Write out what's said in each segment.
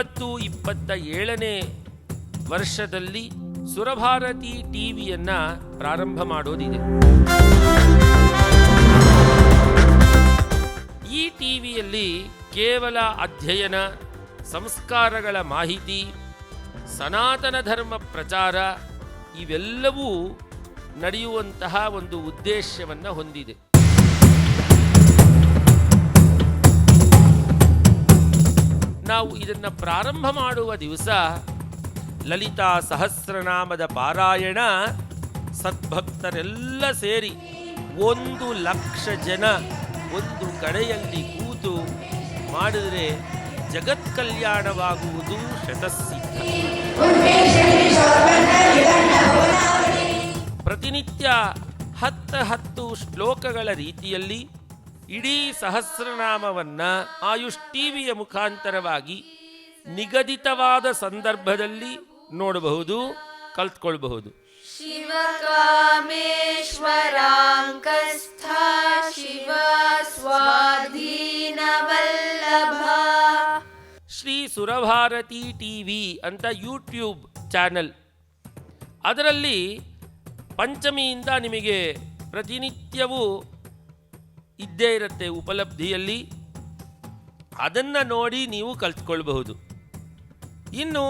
27ನೇ ವರ್ಷದಲ್ಲಿ ಸುರಭಾರತಿ ಟಿವಿಯನ್ನು ಪ್ರಾರಂಭ ಮಾಡೋದಿದೆ. ಈ ಟಿವಿಯಲ್ಲಿ ಕೇವಲ ಅಧ್ಯಯನ, ಸಂಸ್ಕಾರಗಳ ಮಾಹಿತಿ, ಸನಾತನ ಧರ್ಮ ಪ್ರಚಾರ ಇವೆಲ್ಲವೂ ನಡೆಯುವಂತಹ ಒಂದು ಉದ್ದೇಶವನ್ನು ಹೊಂದಿದೆ. ನಾವು ಇದನ್ನು ಪ್ರಾರಂಭ ಮಾಡುವ ದಿವಸ ಲಲಿತಾ ಸಹಸ್ರನಾಮದ ಪಾರಾಯಣ ಸದ್ಭಕ್ತರೆಲ್ಲ ಸೇರಿ 1,00,000 ಜನ ಒಂದು ಕಡೆಯಲ್ಲಿ ಕೂತು ಮಾಡಿದರೆ ಜಗತ್ ಕಲ್ಯಾಣವಾಗುವುದು ಶತಸಿದ್ಧ. ಪ್ರತಿನಿತ್ಯ 10 ಶ್ಲೋಕಗಳ ರೀತಿಯಲ್ಲಿ ಇಡೀ ಸಹಸ್ರನಾಮವನ್ನು ಆಯುಷ್ ಟಿವಿಯ ಮುಖಾಂತರವಾಗಿ ನಿಗದಿತವಾದ ಸಂದರ್ಭದಲ್ಲಿ ನೋಡಬಹುದು, ಕಲ್ತ್ಕೊಳ್ಬಹುದು. ಶಿವಕಾಮೇಶ್ವರಾಂಕಸ್ಥ ಶಿವ ಸ್ವಾಧೀನವಲ್ಲಭ. ಶ್ರೀ ಸುರಭಾರತಿ ಟಿವಿ ಅಂತ ಯೂಟ್ಯೂಬ್ ಚಾನಲ್, ಅದರಲ್ಲಿ ಪಂಚಮಿಯಿಂದ ನಿಮಗೆ ಪ್ರತಿನಿತ್ಯವೂ ಇದ್ದೇ ಇರುತ್ತೆ ಉಪಲಬ್ಧಿಯಲ್ಲಿ. ಅದನ್ನು ನೋಡಿ ನೀವು ಕಲ್ತ್ಕೊಳ್ಬಹುದು. ಇನ್ನು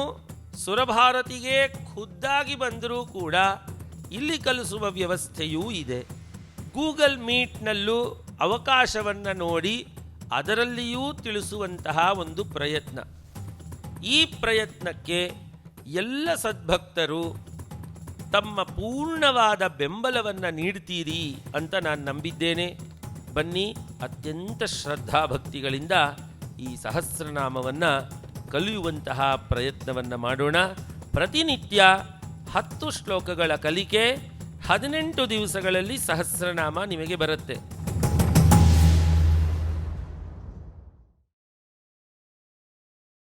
ಸುರಭಾರತಿಗೆ ಖುದ್ದಾಗಿ ಬಂದರೂ ಕೂಡ ಇಲ್ಲಿ ಕಲಿಸುವ ವ್ಯವಸ್ಥೆಯೂ ಇದೆ. ಗೂಗಲ್ ಮೀಟ್ನಲ್ಲೂ ಅವಕಾಶವನ್ನು ನೋಡಿ ಅದರಲ್ಲಿಯೂ ತಿಳಿಸುವಂತಹ ಒಂದು ಪ್ರಯತ್ನ. ಈ ಪ್ರಯತ್ನಕ್ಕೆ ಎಲ್ಲ ಸದ್ಭಕ್ತರು ತಮ್ಮ ಪೂರ್ಣವಾದ ಬೆಂಬಲವನ್ನು ನೀಡ್ತೀರಿ ಅಂತ ನಾನು ನಂಬಿದ್ದೇನೆ. ಬನ್ನಿ, ಅತ್ಯಂತ ಶ್ರದ್ಧಾಭಕ್ತಿಗಳಿಂದ ಈ ಸಹಸ್ರನಾಮವನ್ನು ಕಲಿಯುವಂತಹ ಪ್ರಯತ್ನವನ್ನು ಮಾಡೋಣ. ಪ್ರತಿನಿತ್ಯ 10 ಶ್ಲೋಕಗಳ ಕಲಿಕೆ, 18 ದಿವಸಗಳಲ್ಲಿ ಸಹಸ್ರನಾಮ ನಿಮಗೆ ಬರುತ್ತೆ.